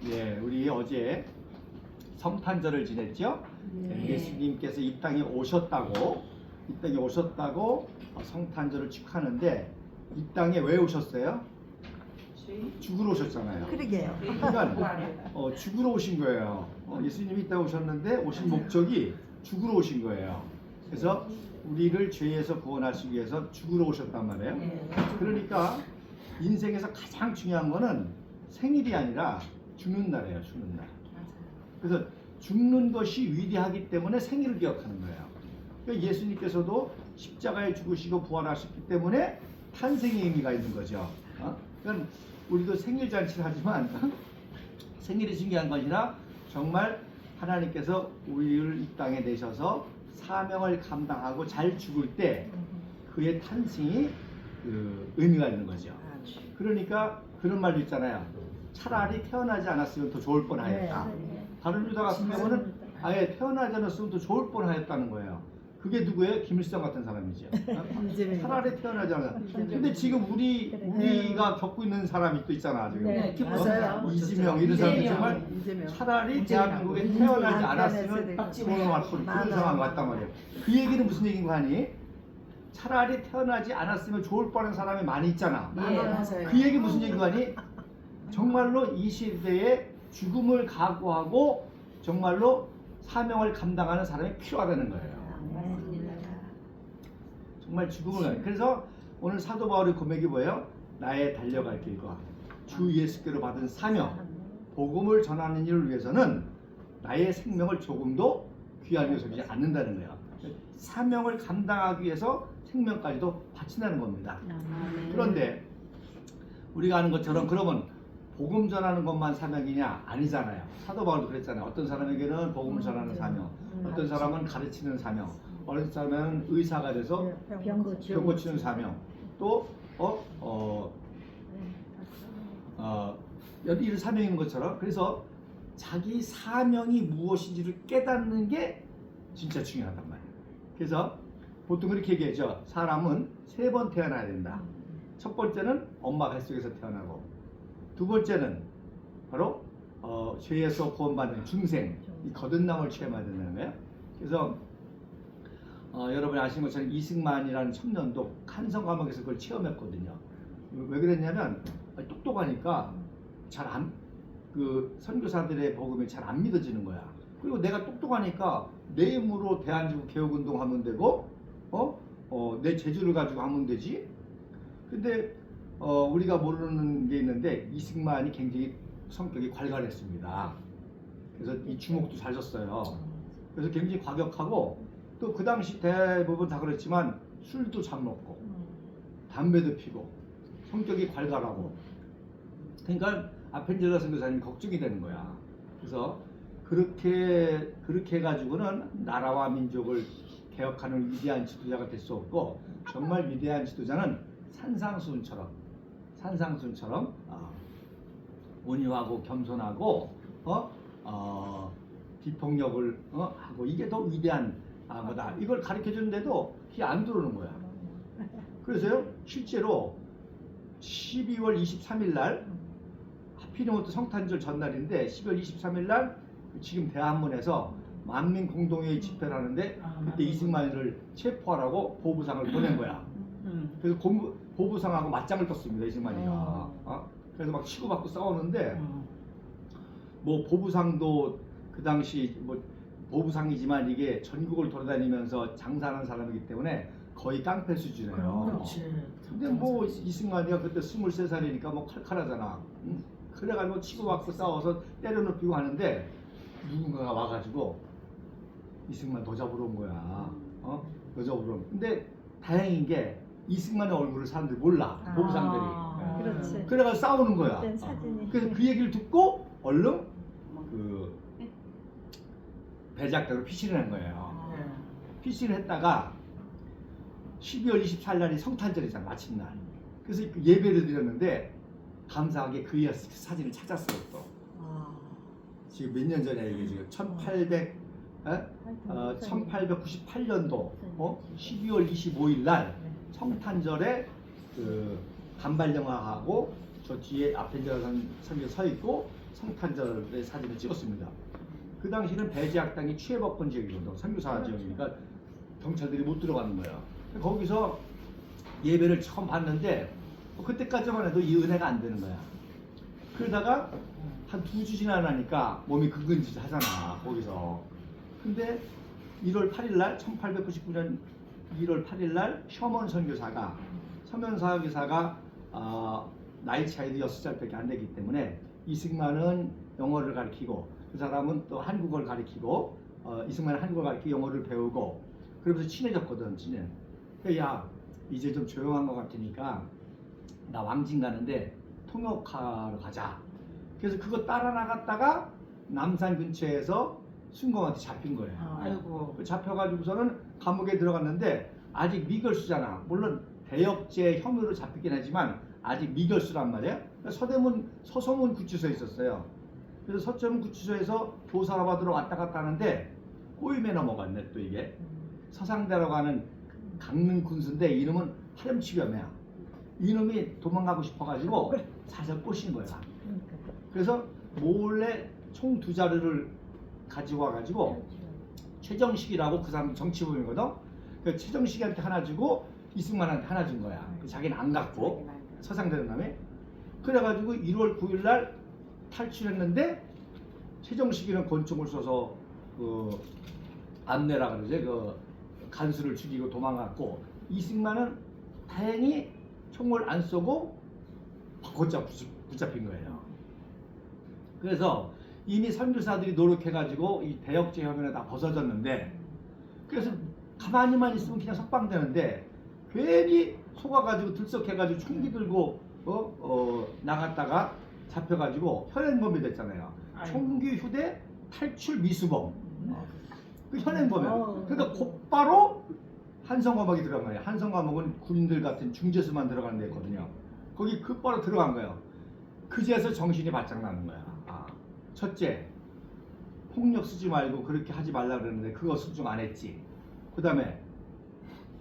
예, 우리 어제 성탄절을 지냈죠? 네. 예수님께서 이 땅에 오셨다고, 성탄절을 축하하는데 이 땅에 왜 오셨어요? 죽으러 오셨잖아요. 그러게요. 그러니까 죽으러 오신 거예요. 예수님이 이 땅에 오셨는데 오신 목적이 죽으러 오신 거예요. 그래서 우리를 죄에서 구원하시기 위해서 죽으러 오셨단 말이에요. 그러니까 인생에서 가장 중요한 거는 생일이 아니라 죽는 날이에요. 죽는 날. 그래서 죽는 것이 위대하기 때문에 생일을 기억하는 거예요. 그러니까 예수님께서도 십자가에 죽으시고 부활하셨기 때문에 탄생의 의미가 있는 거죠. 그러니까 우리도 생일 잔치를 하지만 생일이 중요한 것이 아니라 정말 하나님께서 우리를 이 땅에 내셔서 사명을 감당하고 잘 죽을 때 그의 탄생이 의미가 있는 거죠. 그러니까 그런 말도 있잖아요. 차라리 태어나지 않았으면 더 좋을 뻔하였다. 다른 유다 같은 경우는 아예 태어나지 않았으면 더 좋을 뻔하였다는 거예요. 그게 누구예요? 김일성 같은 사람이죠. 차라리 태어나지 않았다. 근데 지금 우리가 겪고 있는 사람이 또 있잖아. 지금. 이재명 이런 사람이 정말 차라리 대한민국에 태어나지 않았으면 좋을 뻔 그런 상황 같단 말이에요. 그 얘기는 무슨 얘기인 거 아니? 차라리 태어나지 않았으면 좋을 뻔한 사람이 많이 있잖아. 그 얘기 무슨 얘기인 거 아니? 정말로 이 시대에 죽음을 각오하고 정말로 사명을 감당하는 사람이 필요하다는 거예요. 정말 죽음을. 그래서 오늘 사도 바울의 고백이 뭐예요? 나의 달려갈 길과 주 예수께로 받은 사명, 복음을 전하는 일을 위해서는 나의 생명을 조금도 귀하게 여기지 않는다는 거예요. 사명을 감당하기 위해서 생명까지도 바친다는 겁니다. 그런데 우리가 아는 것처럼 그러면 복음 전하는 것만 사명이냐? 아니잖아요. 사도 바울도 그랬잖아요. 어떤 사람에게는 복음을 전하는 사명, 어떤 사람은 가르치는 사명, 어떤 사람은 의사가 돼서 병 고치는 사명, 또 이런 사명인 것처럼 그래서 자기 사명이 무엇인지를 깨닫는 게 진짜 중요하단 말이에요. 그래서 보통 그렇게 얘기하죠. 사람은 3번 태어나야 된다. 첫 번째는 엄마 뱃속에서 태어나고, 두 번째는 바로 죄에서 구원받는 중생, 이 거듭남을 체험해야 된다는 거예요. 그래서 여러분이 아시는 것처럼 이승만이라는 청년도 한성 감옥에서 그걸 체험했거든요. 왜 그랬냐면 똑똑하니까 그 선교사들의 복음이 잘 안 믿어지는 거야. 그리고 내가 똑똑하니까 내 힘으로 대한민국 개혁운동 하면 되고 내 재주를 가지고 하면 되지. 근데 우리가 모르는 게 있는데 이승만이 굉장히 성격이 괄괄했습니다. 그래서 이 주먹도 잘 졌어요. 그래서 굉장히 과격하고 또 그 당시 대부분 다 그렇지만 술도 잘 먹고 담배도 피고 성격이 괄괄하고 그러니까 아펜젤라 선교사님이 걱정이 되는 거야. 그래서 그렇게 해가지고는 나라와 민족을 개혁하는 위대한 지도자가 될 수 없고 정말 위대한 지도자는 산상수훈처럼 온유하고 겸손하고 비폭력을 하고 이게 더 위대한 거다. 이걸 가르쳐 주는데도 그게 안 들어오는 거야. 그래서요 실제로 12월 23일 날 하필이면 또 성탄절 전날인데 12월 23일 날 지금 대한문에서 만민 공동회의 집회를 하는데 그때 이승만을 체포하라고 보부상을 보낸 거야. 그래서 보부상하고 맞짱을 떴습니다. 이승만이가. 그래서 막 치고받고 싸우는데 뭐 보부상도 그 당시 뭐 보부상이지만 이게 전국을 돌아다니면서 장사하는 사람이기 때문에 거의 깡패 수준이에요. 근데 뭐 이승만이가 그때 23살이니까 뭐 칼칼하잖아. 그래가지고 치고받고 싸워서 때려눕히고 하는데 누군가가 와가지고 이승만 너 잡으러 온 거야. 너 잡으러 온. 근데 다행인 게 이승만의 얼굴을 사람들이 몰라. 보부상들이. 그렇지. 그래가지고 싸우는 거야. 그래서 그 얘기를 듣고 얼른 그 배작대로 피신을 한 거예요. 피신을 했다가 12월 24일 날이 성탄절이잖아. 마침날. 그래서 예배를 드렸는데 감사하게 그 사진을 찾았어요. 또. 지금 몇 년 전에 이게 지금 1898년도 12월 25일 날 성탄절에 그 단발영화하고 저 뒤에 아펜젤라 선교 서 있고 성탄절의 사진을 찍었습니다. 그 당시는 배제학당이 취해법권 지역이거든. 선교사 지역이니까 경찰들이 못 들어가는 거야. 거기서 예배를 처음 봤는데 그때까지만 해도 이 은혜가 안 되는 거야. 그러다가 한 2주 지나니까 몸이 근근질 하잖아 거기서. 근데 1월 8일 날 1899년 1월 8일 날 셔먼 선교사가 나이 차이도 6살밖에 안 되기 때문에 이승만은 영어를 가르치고 그 사람은 또 한국어를 가르치고 이승만은 한국어를 가르치고 영어를 배우고 그러면서 친해졌거든. 야 이제 좀 조용한 것 같으니까 나 왕진 가는데 통역하러 가자. 그래서 그거 따라 나갔다가 남산 근처에서 순공한테 잡힌 거예요. 아이고. 잡혀가지고서는 감옥에 들어갔는데 아직 미결수잖아. 물론 대역죄 혐의로 잡히긴 하지만 아직 미결수란 말이야. 서소문 구치소에 있었어요. 그래서 서초문 구치소에서 조사를 받으러 왔다 갔다 하는데 꼬임에 넘어갔네 또 이게. 서상대라고 하는 강릉 군수인데 이놈은 파렴치겸이야. 이놈이 도망가고 싶어가지고 살살 꼬신 거야. 그래서 몰래 총 2자루를 가지고 와가지고 최정식이라고 그 사람 정치부이거든. 그 최정식한테 하나 주고 이승만한테 하나 준 거야. 자기는 안 갖고 서상대는 놈이. 그래가지고 1월 9일 날 탈출했는데 최정식이는 권총을 쏘서 안내라 그러지. 간수를 죽이고 도망갔고 이승만은 다행히 총을 안 쏘고 곧장 붙잡힌 거예요. 그래서 이미 선교사들이 노력해가지고 이 대역죄 혐의는 다 벗어졌는데 그래서 가만히만 있으면 그냥 석방되는데 괜히 속아가지고 들썩해가지고 총기 들고 나갔다가 잡혀가지고 현행범이 됐잖아요. 총기 휴대 탈출 미수범. 그 현행범이에요. 그러니까 곧바로 한성감옥이 들어간 거예요. 한성감옥은 군인들 같은 중재수만 들어가는 데였거든요. 거기 곧바로 들어간 거예요. 그제서 정신이 바짝 나는 거야. 첫째, 폭력 쓰지 말고 그렇게 하지 말라 그랬는데 그거 순종 안 했지. 그 다음에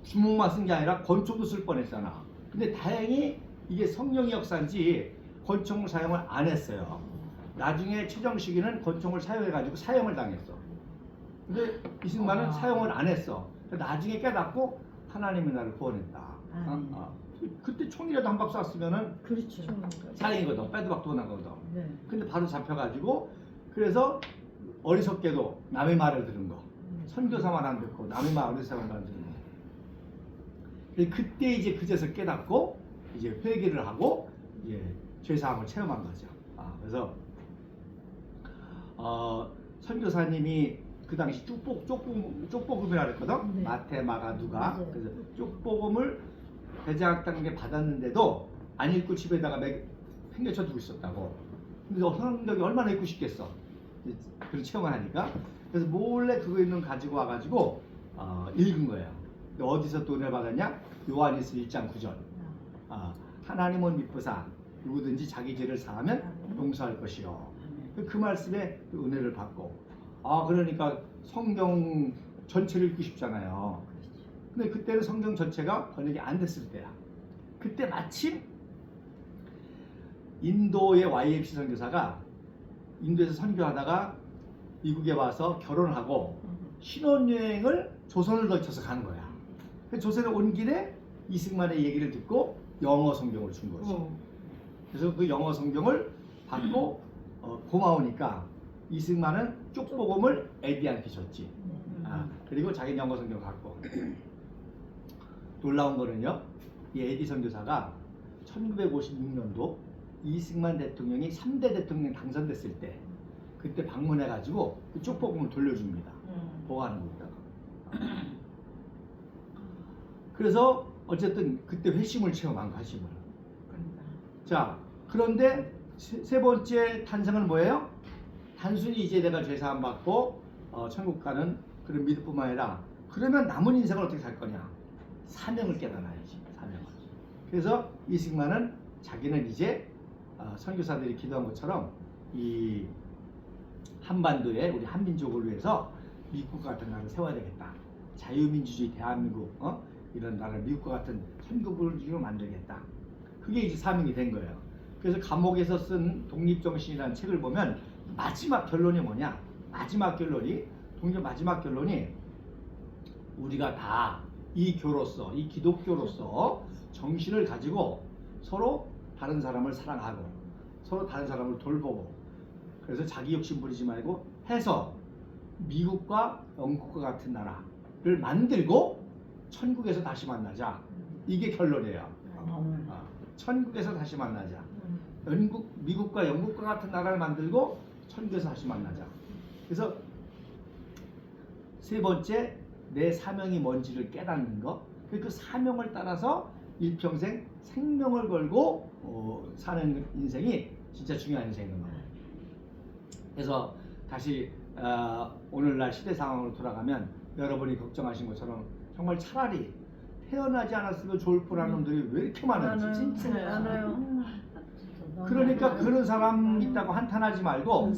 주먹만 쓴 게 아니라 권총도 쓸 뻔했잖아. 근데 다행히 이게 성령의 역사인지 권총을 사용을 안 했어요. 나중에 최정식이는 권총을 사용해가지고 사형을 당했어. 근데 이승만은 사용을 안 했어. 나중에 깨닫고 하나님이 나를 구원했다. 그때 총이라도 한 방 쐈으면은 그렇죠. 살인이거든. 빼도 박도 나거든. 네. 근데 바로 잡혀가지고 그래서 어리석게도 남의 말을 들은 거. 선교사 말 안 듣고 남의 말 어리석은 말 듣는 거. 그때 이제 그제서 깨닫고 이제 회개를 하고 이제 죄사함을 체험한 거죠. 그래서 선교사님이 그 당시 쪽복음이라 그랬거든. 네. 마태, 마가, 누가. 맞아요. 그래서 쪽복음을 배제학당에 받았는데도 안 읽고 집에다가 팽개쳐 두고 있었다고. 근데 성경이 얼마나 읽고 싶겠어. 그런 체험을 하니까. 그래서 몰래 그거 있는 가지고 와가지고 읽은 거예요. 어디서 또 은혜 받았냐? 요한일서 1장 9절. 하나님은 미쁘사 누구든지 자기 죄를 사하면 용서할 것이요. 그 말씀에 은혜를 받고. 그러니까 성경 전체를 읽고 싶잖아요. 근데 그때는 성경 전체가 번역이 안 됐을 때야. 그때 마침 인도의 YMC 선교사가 인도에서 선교하다가 미국에 와서 결혼을 하고 신혼여행을 조선을 거쳐서 간 거야. 조선에 온 길에 이승만의 얘기를 듣고 영어 성경을 준 거지. 그래서 그 영어 성경을 받고 고마우니까 이승만은 쪽복음을 에디한테 줬지. 그리고 자기 영어 성경 갖고. 놀라운 거는요, 이 에디 선교사가 1956년도 이승만 대통령이 3대 대통령 당선됐을 때 그때 방문해가지고 그 쪽복음을 돌려줍니다. 보관하고 있다가. 그래서 어쨌든 그때 회심을 체험한 거, 회심을. 자, 그런데 세 번째 탄생은 뭐예요? 단순히 이제 내가 죄사함 받고 천국 가는 그런 믿음뿐만 아니라 그러면 남은 인생을 어떻게 살 거냐? 사명을 깨달아야지. 사명을. 그래서 이승만은 자기는 이제 선교사들이 기도한 것처럼 이 한반도에 우리 한민족을 위해서 미국과 같은 나라를 세워야 되겠다. 자유민주주의 대한민국 이런 나라를 미국과 같은 선교국을 만들겠다. 그게 이제 사명이 된 거예요. 그래서 감옥에서 쓴 독립정신이라는 책을 보면 마지막 결론이 뭐냐? 마지막 결론이 독립 마지막 결론이 우리가 다 이 교로서 이 기독교로서 정신을 가지고 서로 다른 사람을 사랑하고 서로 다른 사람을 돌보고 그래서 자기 욕심 부리지 말고 해서 미국과 영국과 같은 나라를 만들고 천국에서 다시 만나자. 이게 결론이에요. 천국에서 다시 만나자. 미국과 영국과 같은 나라를 만들고 천국에서 다시 만나자. 그래서 세 번째, 내 사명이 뭔지를 깨닫는 것. 그 사명을 따라서 일평생 생명을 걸고 사는 인생이 진짜 중요한 인생인 거예요. 그래서 다시 오늘날 시대 상황으로 돌아가면 여러분이 걱정하신 것처럼 정말 차라리 태어나지 않았으면 좋을 뻔한 놈들이 왜 이렇게 많은지. 진짜 많아요. 그러니까 그런 사람 있다고 한탄하지 말고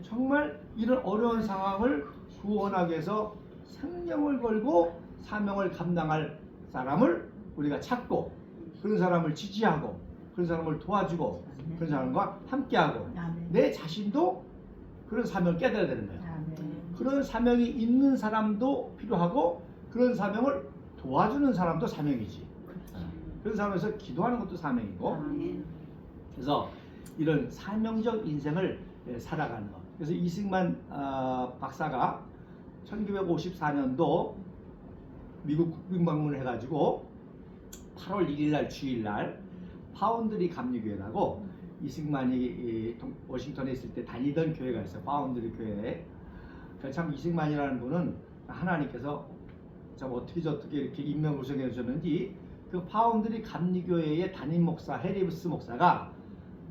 정말 이런 어려운 상황을 구원하기 위해서 생명을 걸고 사명을 감당할 사람을 우리가 찾고 그런 사람을 지지하고 그런 사람을 도와주고 그런 사람과 함께하고 내 자신도 그런 사명을 깨달아야 되는 거예요. 그런 사명이 있는 사람도 필요하고 그런 사명을 도와주는 사람도 사명이지. 그런 사람에서 기도하는 것도 사명이고. 그래서 이런 사명적 인생을 살아가는 것. 그래서 이승만 박사가 1954년도 미국 국빈 방문을 해가지고 8월 1일날 주일날 파운드리 감리교회라고 이승만이 워싱턴에 있을 때 다니던 교회가 있어요. 파운드리 교회. 참 이승만이라는 분은 하나님께서 참 어떻게 이렇게 임명을 구성해 주셨는지 그 파운드리 감리교회의 담임 목사 해리브스 목사가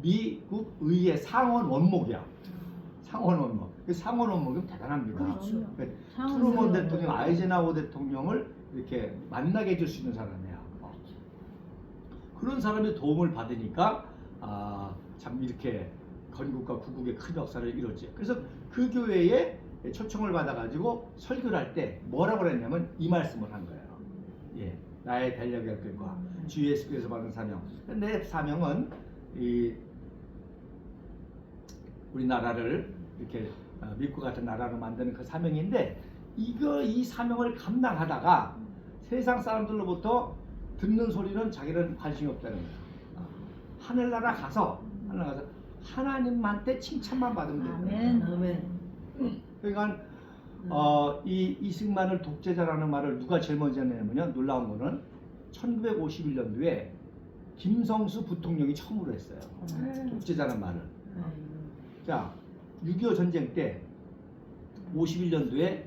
미국 의회 상원 원목이야. 상원 원목. 그 상원 원목은 대단합니다. 그렇죠. 트루먼 대통령, 아이젠하워 대통령을 이렇게 만나게 해줄 수 있는 사람이야. 그런 사람의 도움을 받으니까 참 이렇게 건국과 구국의 큰 역사를 이뤘지. 그래서 그 교회에 초청을 받아가지고 설교를 할 때 뭐라고 그랬냐면 이 말씀을 한 거예요. 예, 나의 달력의 글과 주 예수께서 받은 사명. 내 사명은 우리나라를 이렇게 미국 같은 나라로 만드는 그 사명인데 이 사명을 감당하다가 세상 사람들로부터 듣는 소리는 자기는 관심이 없다는 거예요. 하늘나라 가서 하나님한테 칭찬만 받으면 돼요. 아멘. 그러니까 이 이승만을 독재자라는 말을 누가 제일 먼저 했냐면요. 놀라운 거는 1951년도에 김성수 부통령이 처음으로 했어요. 독재자라는 말을. 자, 6.25 전쟁 때 51년도에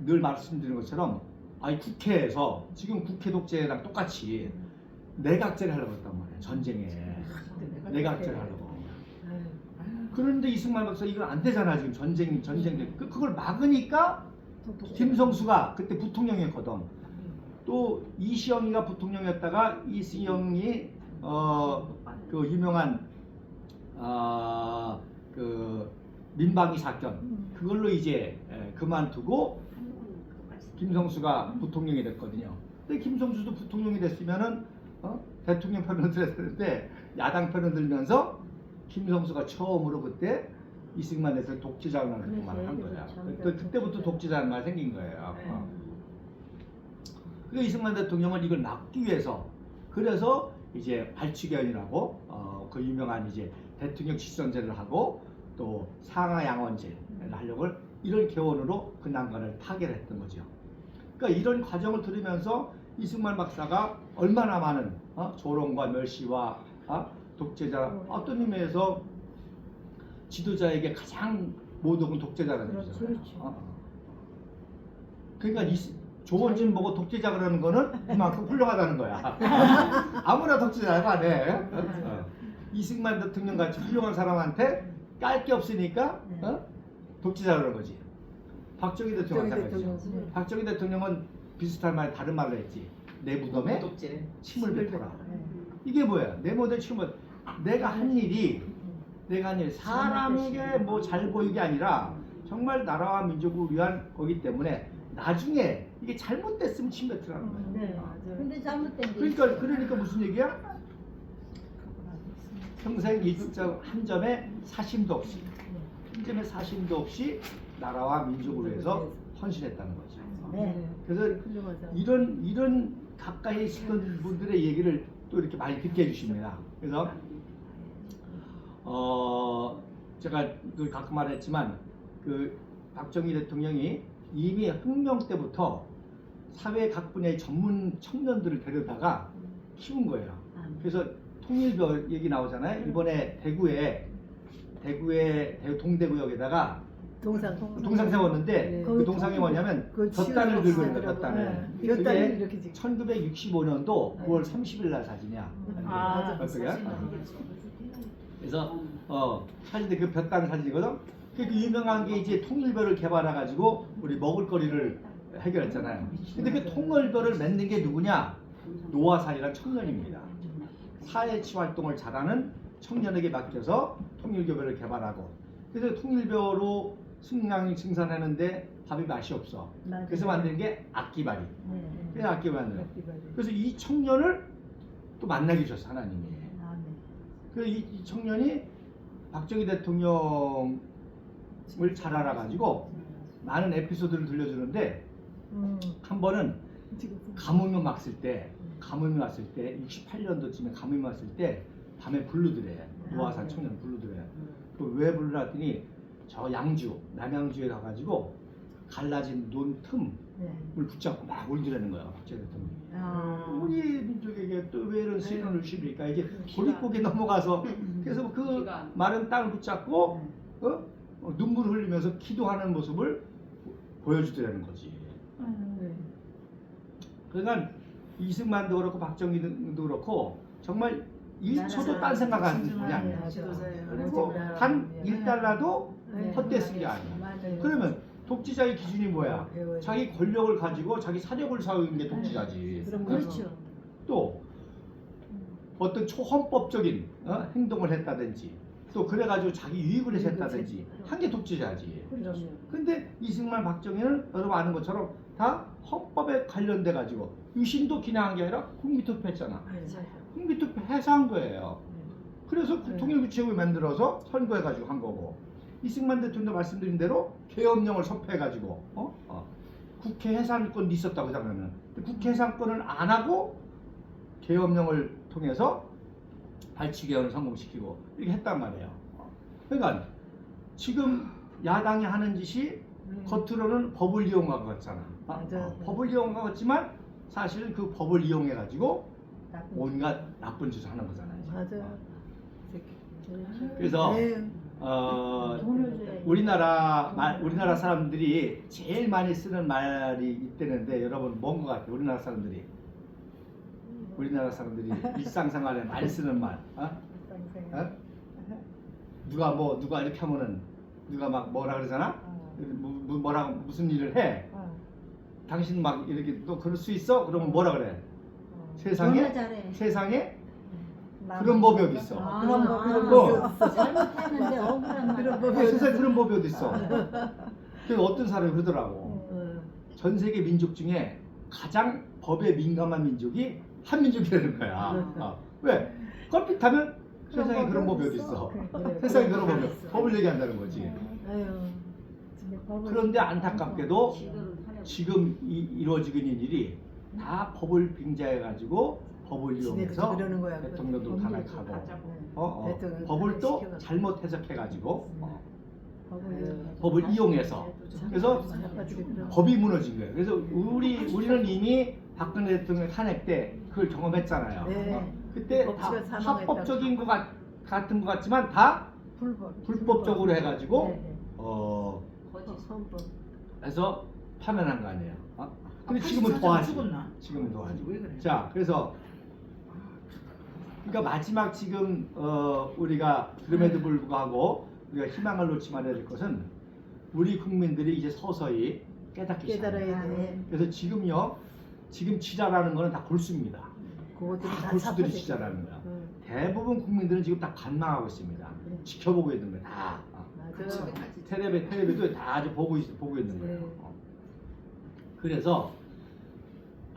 늘 말씀드린 것처럼 국회에서 지금 국회 독재랑 똑같이 내각제를 하려고 했단 말이에요. 전쟁에 내각제를 하려고. 그런데 이승만 박사 이건 안 되잖아. 지금 전쟁 그걸 막으니까 김성수가 그때 부통령이었거든. 또 이시영이가 부통령이었다가 이시영이 그 유명한 그 민방위 사건 그걸로 이제 그만두고 김성수가 부통령이 됐거든요. 근데 김성수도 부통령이 됐으면은 대통령 편을 들어야 되는데 야당 편을 들면서 김성수가 처음으로 그때 이승만 대통령 독재자라는 그렇게 말을 한 거야. 그때부터 독재자라는 말이 생긴 거예요. 그래서 이승만 대통령은 이걸 막기 위해서 그래서 이제 발치견이라고 그 유명한 이제 대통령 직선제를 하고 또 상하양원제를 하려고 이런 개원으로 그 난관을 타결했던 거죠. 그러니까 이런 과정을 들으면서 이승만 박사가 얼마나 많은 조롱과 멸시와 독재자 어떤 의미에서 지도자에게 가장 모독은 독재자라는 거죠. 그렇죠. 그러니까 조원진 보고 독재자 그러는 거는 그만큼 훌륭하다는 거야. 아무나 독재자가 안 해. 이승만 대통령 같이 훌륭한 사람한테 깔 게 없으니까 독재자 그러는 거지. 박정희 대통령 마찬가지죠. 박정희 대통령은 비슷한 말 다른 말로 했지. 내 무덤에 침을 뱉어라. 이게 뭐야? 내 무덤에 침을 내가 한 일이 사람에게 뭐 잘 보이게 아니라 정말 나라와 민족을 위한 거기 때문에 나중에 이게 잘못됐으면 침 뱉으라는 거야. 네, 맞아요. 근데 잘못된 게 그러니까 무슨 얘기야? 평생 일점 한 점의 사심도 없이 한 점의 사심도 없이 나라와 민족을 위해서 헌신했다는 거죠. 네. 그래서 훌륭하다. 이런 가까이 있었던 분들의 얘기를 또 이렇게 많이 듣게 해주십니다. 그래서 제가 그 가끔 말했지만 그 박정희 대통령이 이미 혁명 때부터 사회 각 분야의 전문 청년들을 데려다가 키운 거예요. 그래서 통일교 얘기 나오잖아요. 이번에 대구에 동대구역에다가 동상 세웠는데 네. 그 동상이 뭐냐면 그걸 볕단을 들고 있는 거예요. 치우라고. 볕단을. 네. 볕단을 그게 이렇게 찍- 1965년도 네. 9월 30일 날 사진이야. 아, 어떻게? 그래서 사진인데 그 볕단 사진이거든. 그 유명한 게 이제 통일벼를 개발해 가지고 우리 먹을거리를 해결했잖아요. 근데 그 통일벼를 맺는 게 누구냐? 노화살이란 청년입니다. 사회치 활동을 잘하는 청년에게 맡겨서 통일교배를 개발하고, 그래서 통일벼로 승산하는데 밥이 맛이 없어. 맞아요. 그래서 만든 게 악기발이. 네. 그래서 악기발을. 악기발이. 그래서 이 청년을 또 만나게 주셨어 하나님이. 아, 네. 그래서 이 청년이 박정희 대통령을 잘 알아가지고 많은 에피소드를 들려주는데, 한 번은 가뭄이 왔을 때 68년도쯤에 가뭄이 왔을 때 밤에 부르더래. 노화산 청년 부르더래. 그 왜 부르라더니 저 양주 남양주에 가가지고 갈라진 논 틈을 네. 붙잡고 막 울더라는 거야 박정희 대통령이. 아. 우리 민족에게 또 왜 이런 시련을 주십니까? 이게 고립국에 넘어가서 그래서 그 마른 땅을 붙잡고 눈물을 흘리면서 기도하는 모습을 보여주더라는 거지. 네. 그러니까 이승만도 그렇고 박정희도 그렇고 정말 1초도 딴 생각 안 하는 분이 아니야. 그리고 단 1달러도 네. 헛되이 쓴 게 아니야. 맞아요. 그러면 독재자의 기준이 뭐야? 배워야 자기 권력을 가지고 자기 사력을 사용하는 게 독재자지. 그런 그렇죠. 또 어떤 초헌법적인 행동을 했다든지 또 그래가지고 자기 유익을 위해서 했다든지 한 게 독재자지. 그럼요. 근데 이승만, 박정희는 여러분 아는 것처럼 다 헌법에 관련돼 가지고 유신도 기능한 게 아니라 국민투표했잖아. 국민투표 해서 한 거예요. 그래서 네. 통일부채국을 만들어서 선거해가지고 한 거고, 이승만 대통령 말씀드린 대로 계엄령을 선포해가지고 국회 해산권이 있었다고 하면은 국회 해산권을 안 하고 계엄령을 통해서 발치개헌을 성공시키고 이렇게 했단 말이에요. 그러니까 지금 야당이 하는 짓이 겉으로는 법을 이용한 것 같잖아. 맞아. 법을 이용한 것 같지만 사실은 그 법을 이용해 가지고 온갖 나쁜 짓을 하는 거잖아요. 맞아. 그래서 네. 우리나라 사람들이 제일 많이 쓰는 말이 있다는데 여러분 뭔 것 같아요? 우리나라 사람들이 일상생활에 많이 쓰는 말. 누가 이렇게 하면은 누가 막 뭐라 그러잖아? 뭐라고 무슨 일을 해? 당신 막 이렇게 또 그럴 수 있어? 그러면 뭐라 그래? 세상에 그런 법이 어디 있어? 그런 법이 없어. 잘못했는데 억울한 그런 말. 법이 세상에 그런 법이 어디 있어? 그 어떤 사람이 그러더라고. 전 세계 민족 중에 가장 법에 민감한 민족이 한민족이라는 거야. 왜? 컴퓨터면 세상에 그런 법이 어디 있어? 세상에 그런 법이 없어. 법을 얘기한다는 거지. 그런데 안타깝게도 지금 이루어지고 있는 일이 다 법을 빙자해가지고 법을 이용해서 대통령도 탄핵하고 법을 또 잘못 해석해가지고 법을 이용해서 그래서 법이 무너진 거예요. 그래서 우리는 이미 박근혜 대통령 탄핵 때 그걸 경험했잖아요. 네. 그때 다 법치가 사망했다고. 합법적인 것 같은 것 같지만 다 불법적으로 해가지고 해서 파면한 거 아니에요. 근데 지금은 더하지. 지금은 더하지. 자, 그래서 그러니까 마지막 지금 우리가 그럼에도 불구하고 우리가 희망을 놓지 말아야 될 것은 우리 국민들이 이제 서서히 깨닫기 시작해요. 깨달아야 돼. 그래서 지금 지랄하는 거는 다 골수입니다. 그것들이 다 다 골수들이 사파지. 지랄하는 거야. 대부분 국민들은 지금 다 관망하고 있습니다. 지켜보고 있는 거야. 다. 맞아. 텔레비도 다 아주 보고 있는 거예요. 네. 그래서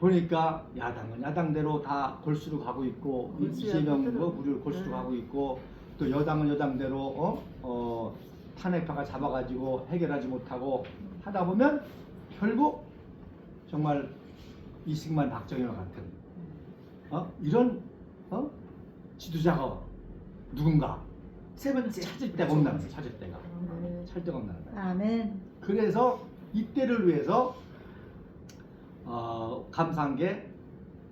보니까 야당은 야당대로 다 골수로 가고 있고 골수야, 이재명 그대로. 우리를 골수로 네. 가고 있고 또 여당은 여당대로 탄핵파가 잡아가지고 해결하지 못하고 하다 보면 결국 정말 이승만 박정희와 같은 이런 지도자가 누군가 세 번째 찾을 데가 없는 거예요. 찾을 데가 네. 찾을 데가 없는 거예요. 아멘. 그래서 이때를 위해서 감사한 게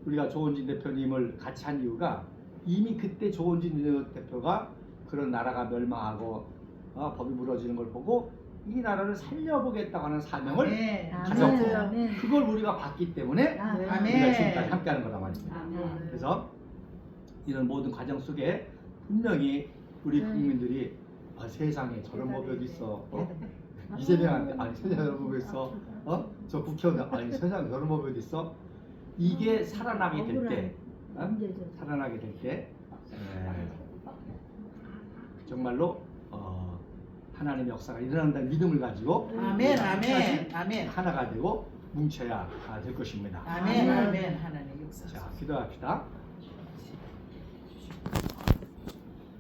우리가 조원진 대표님을 같이 한 이유가 이미 그때 조원진 대표가 그런 나라가 멸망하고 법이 무너지는 걸 보고 이 나라를 살려보겠다고 하는 사명을 네. 가졌고 아멘. 그걸 우리가 봤기 때문에 아멘. 우리가 지금까지 함께하는 거란 말입니다. 아멘. 그래서 이런 모든 과정 속에 분명히 우리 국민들이 세상에 저런 법이 어디 있어? 이재명한테 아니 세상에 저런 법이 있어? 저 국회의원 아니 세상에 저런 법이 어디 있어? 이게 살아나게 될 때, 살아나게 될 때 정말로 하나님의 역사가 일어난다는 믿음을 가지고 아멘. 우리가 아멘. 끝까지 아멘. 하나가 되고 뭉쳐야 될 것입니다. 아멘. 아멘. 하나님 역사. 자, 기도합시다.